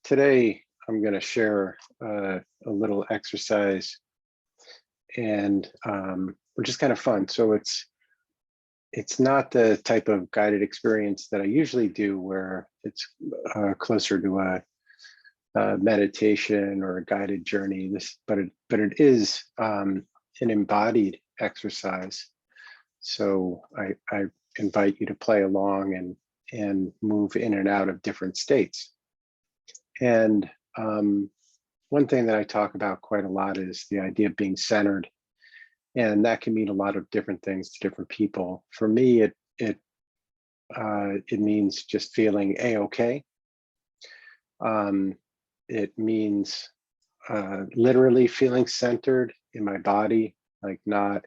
Today I'm going to share a little exercise, and which is kind of fun. So it's not the type of guided experience that I usually do, where it's closer to a meditation or a guided journey. But it is an embodied exercise. So I invite you to play along and move in and out of different states. And one thing that I talk about quite a lot is the idea of being centered, and that can mean a lot of different things to different people. For me, it means just feeling a-okay. It means literally feeling centered in my body, like not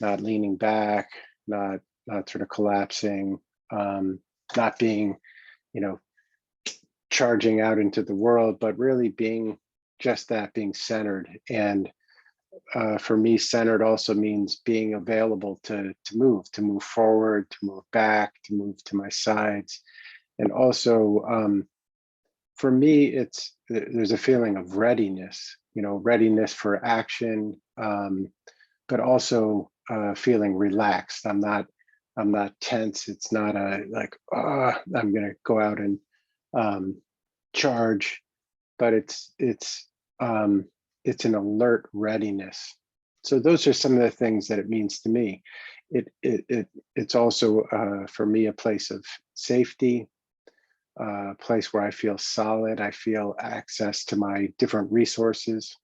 leaning back, not sort of collapsing, not being, charging out into the world, but really being just that, being centered. And for me, centered also means being available to move forward, to move back, to move to my sides. And also, for me, there's a feeling of readiness, readiness for action, but also feeling relaxed. I'm not tense. It's not I'm going to go out and charge, but it's an alert readiness. So those are some of the things that it means to me. It's also for me a place of safety, a place where I feel solid. I feel access to my different resources.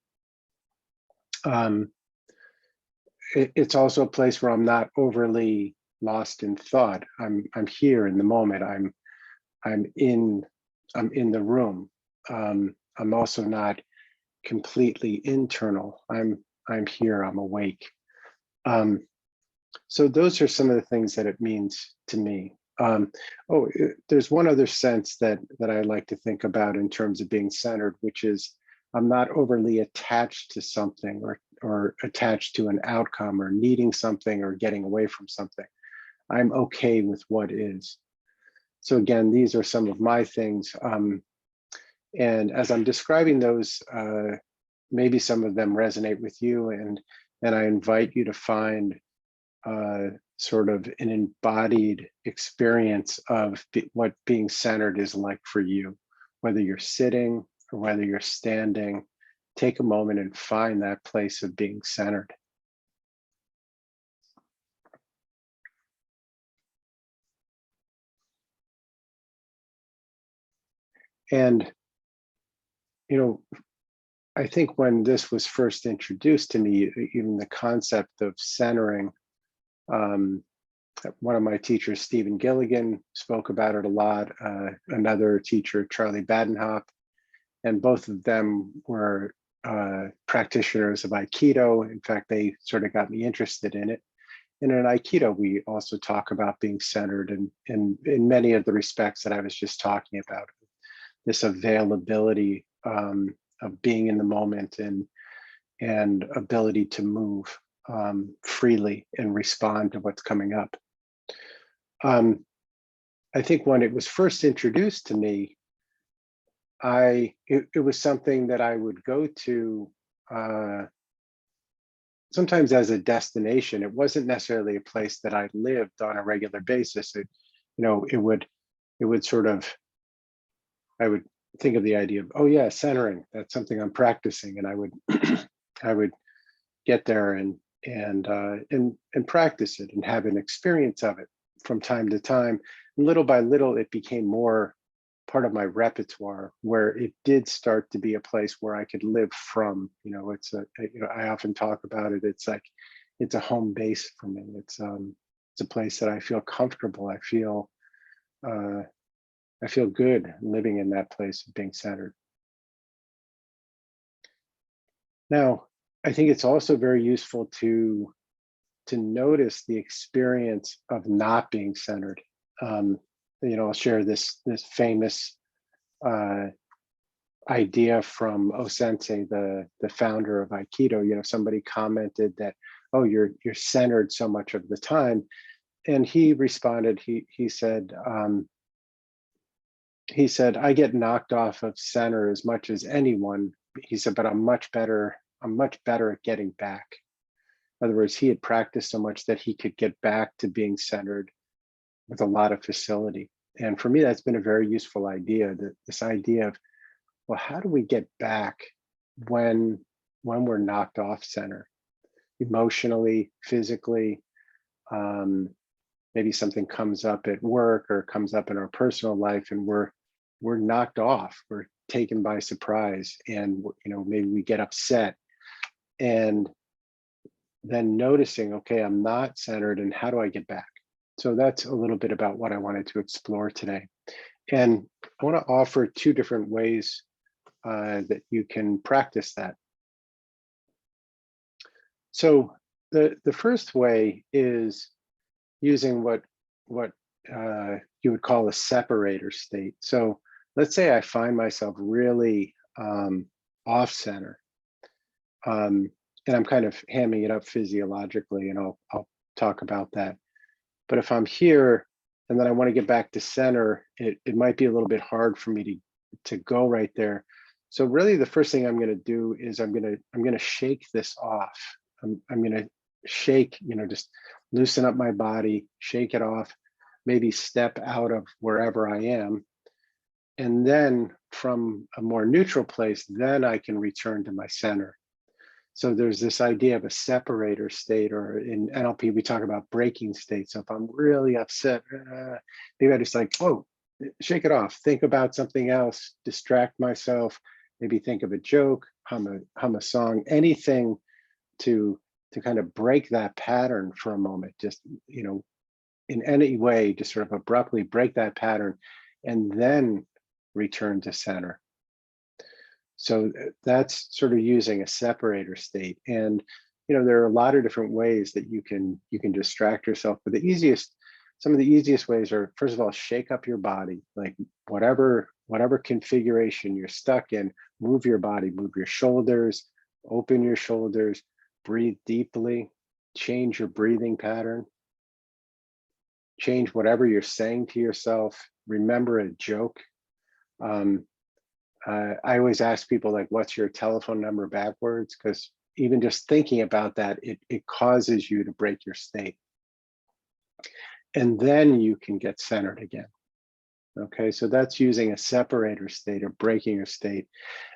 It's also a place where I'm not overly lost in thought. I'm here in the moment. I'm in the room. I'm also not completely internal. I'm here. I'm awake. So those are some of the things that it means to me. There's one other sense that I like to think about in terms of being centered, which is I'm not overly attached to something or attached to an outcome or needing something or getting away from something. I'm okay with what is. So again, these are some of my things. And as I'm describing those, maybe some of them resonate with you, and I invite you to find sort of an embodied experience of what being centered is like for you, whether you're sitting or whether you're standing. Take a moment and find that place of being centered. And, I think when this was first introduced to me, even the concept of centering, one of my teachers, Stephen Gilligan, spoke about it a lot. Another teacher, Charlie Badenhop, and both of them were practitioners of Aikido. In fact, they sort of got me interested in it. And in Aikido, we also talk about being centered in many of the respects that I was just talking about. This availability of being in the moment and ability to move freely and respond to what's coming up. I think when it was first introduced to me, it was something that I would go to sometimes as a destination. It wasn't necessarily a place that I lived on a regular basis. It would sort of, I would think of the idea of, oh yeah, centering, that's something I'm practicing. And I would I would get there and practice it and have an experience of it from time to time. And little by little, it became more part of my repertoire, where it did start to be a place where I could live from. I often talk about it. It's like, it's a home base for me. It's a place that I feel comfortable. I feel good living in that place of being centered. Now, I think it's also very useful to notice the experience of not being centered. I'll share this famous idea from O-sensei, the founder of Aikido. Somebody commented that, oh, you're centered so much of the time. And he responded, he said, he said, I get knocked off of center as much as anyone. He said, but I'm much better at getting back. In other words, he had practiced so much that he could get back to being centered with a lot of facility. And for me, that's been a very useful idea, that this idea of, well, how do we get back when we're knocked off center, emotionally, physically? Maybe something comes up at work or comes up in our personal life, and we're knocked off, we're taken by surprise, and maybe we get upset, and then noticing, okay, I'm not centered, and how do I get back? So that's a little bit about what I wanted to explore today. And I want to offer two different ways that you can practice that. So the first way is using what you would call a separator state. So let's say I find myself really off center, and I'm kind of hamming it up physiologically, and I'll talk about that. But if I'm here and then I want to get back to center, it might be a little bit hard for me to go right there. So really the first thing I'm going to do is I'm going to shake this off. I'm going to shake, just loosen up my body, shake it off, maybe step out of wherever I am. And then from a more neutral place, then I can return to my center. So there's this idea of a separator state, or in NLP, we talk about breaking states. So if I'm really upset, maybe I just whoa, shake it off, think about something else, distract myself, maybe think of a joke, hum a song, anything to kind of break that pattern for a moment, just, in any way, just sort of abruptly break that pattern and then return to center. So that's sort of using a separator state. And there are a lot of different ways that you can distract yourself, but some of the easiest ways are, first of all, shake up your body, like whatever configuration you're stuck in, move your body, move your shoulders, open your shoulders, breathe deeply, change your breathing pattern, change whatever you're saying to yourself, remember a joke. I always ask people, what's your telephone number backwards? Because even just thinking about that, it causes you to break your state. And then you can get centered again. Okay, so that's using a separator state or breaking your state.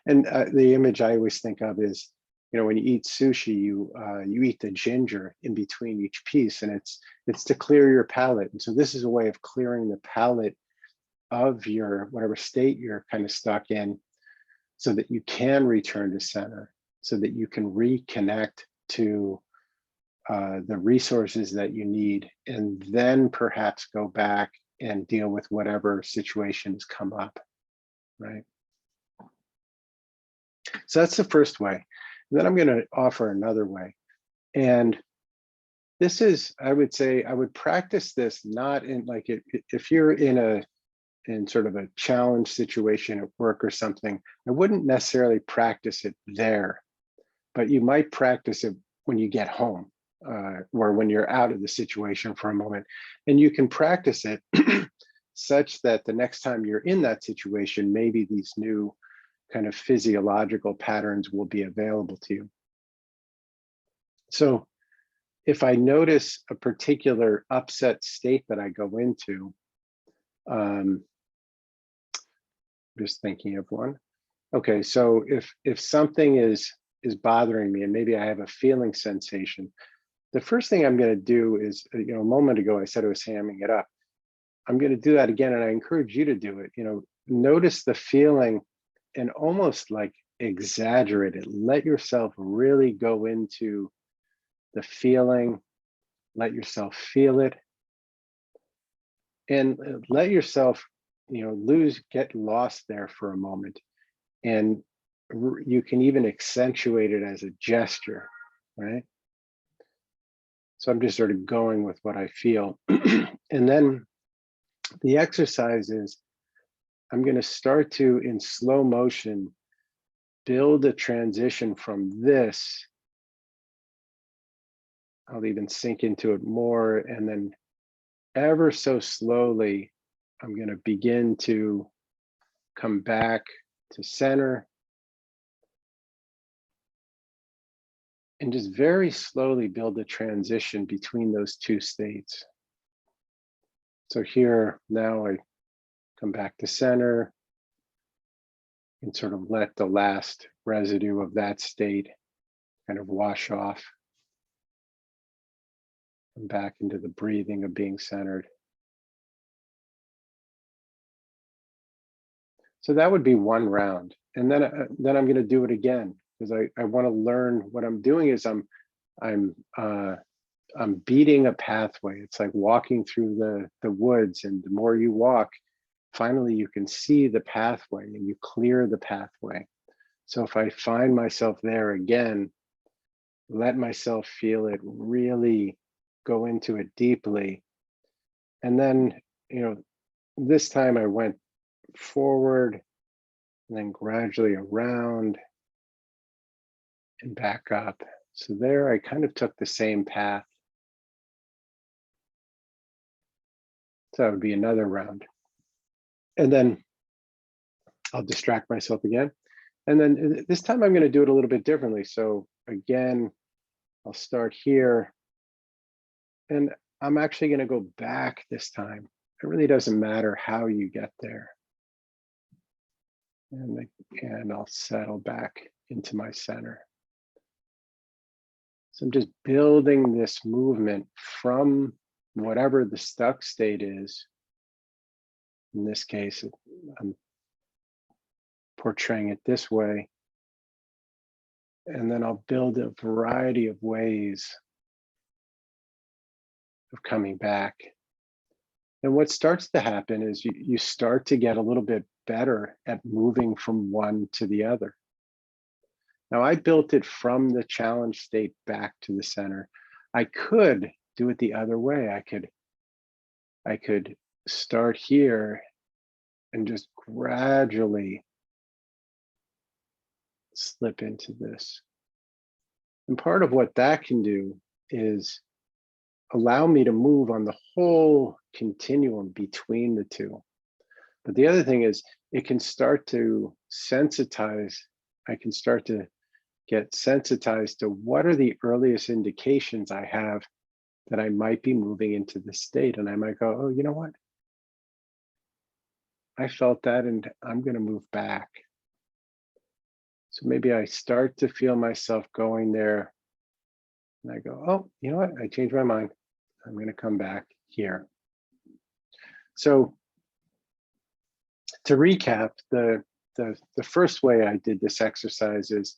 And the image I always think of is, when you eat sushi, you eat the ginger in between each piece, and it's to clear your palate. And so this is a way of clearing the palate of your whatever state you're kind of stuck in, so that you can return to center, so that you can reconnect to the resources that you need, and then perhaps go back and deal with whatever situations come up, right? So that's the first way. And then I'm going to offer another way. And this is, I would say, I would practice this not in if you're in sort of a challenge situation at work or something, I wouldn't necessarily practice it there, but you might practice it when you get home, or when you're out of the situation for a moment. And you can practice it such that the next time you're in that situation, maybe these new kind of physiological patterns will be available to you. So if I notice a particular upset state that I go into, just thinking of one. Okay, so if something is bothering me, and maybe I have a feeling sensation, the first thing I'm going to do is, a moment ago I said I was hamming it up. I'm going to do that again, and I encourage you to do it. Notice the feeling and almost exaggerate it. Let yourself really go into the feeling. Let yourself feel it, and let yourself, get lost there for a moment. And you can even accentuate it as a gesture, right? So I'm just sort of going with what I feel. And then the exercise is, I'm going to start to, in slow motion, build a transition from this. I'll even sink into it more. And then ever so slowly, I'm going to begin to come back to center, and just very slowly build a transition between those two states. So here, now I come back to center and sort of let the last residue of that state kind of wash off. And back into the breathing of being centered. So that would be one round. And then I'm going to do it again, because I want to learn. What I'm doing is I'm beating a pathway. It's like walking through the woods, and the more you walk, finally you can see the pathway and you clear the pathway. So if I find myself there again, let myself feel it, really go into it deeply. And then, this time I went forward and then gradually around and back up. So there I kind of took the same path. So that would be another round. And then I'll distract myself again. And then this time I'm going to do it a little bit differently. So again, I'll start here. And I'm actually going to go back this time. It really doesn't matter how you get there. And I'll settle back into my center. So I'm just building this movement from whatever the stuck state is. In this case, I'm portraying it this way. And then I'll build a variety of ways of coming back. And what starts to happen is you start to get a little bit better at moving from one to the other. Now, I built it from the challenge state back to the center. I could do it the other way. I could start here and just gradually slip into this. And part of what that can do is allow me to move on the whole continuum between the two. But the other thing is it can start to sensitize. I can start to get sensitized to what are the earliest indications I have that I might be moving into this state. And I might go, oh, you know what? I felt that and I'm going to move back. So maybe I start to feel myself going there and I go, oh, you know what? I changed my mind. I'm going to come back here. So to recap, the first way I did this exercise is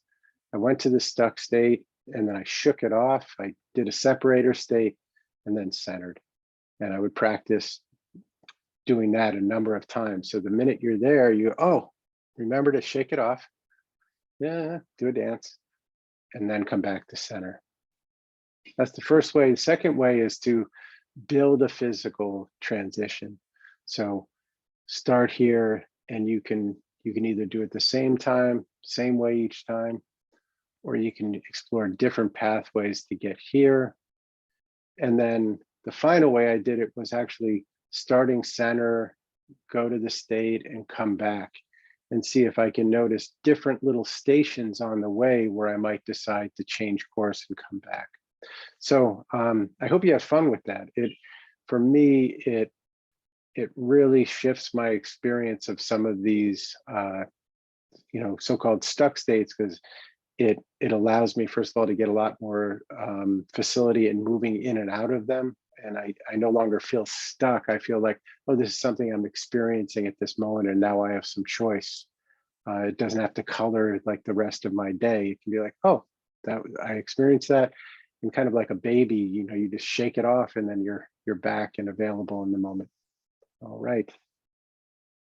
I went to the stuck state and then I shook it off. I did a separator state and then centered. And I would practice doing that a number of times. So the minute you're there, remember to shake it off. Yeah, do a dance and then come back to center. That's the first way. The second way is to build a physical transition. So start here and you can either do it the same time, same way each time, or you can explore different pathways to get here. And then the final way I did it was actually starting center, go to the state and come back and see if I can notice different little stations on the way where I might decide to change course and come back. So I hope you have fun with that. For me, it really shifts my experience of some of these, so-called stuck states, because it allows me, first of all, to get a lot more facility in moving in and out of them. And I no longer feel stuck. I feel like, oh, this is something I'm experiencing at this moment, and now I have some choice. It doesn't have to color like the rest of my day. It can be like, oh, I experienced that. And kind of like a baby, you just shake it off and then you're back and available in the moment. All right.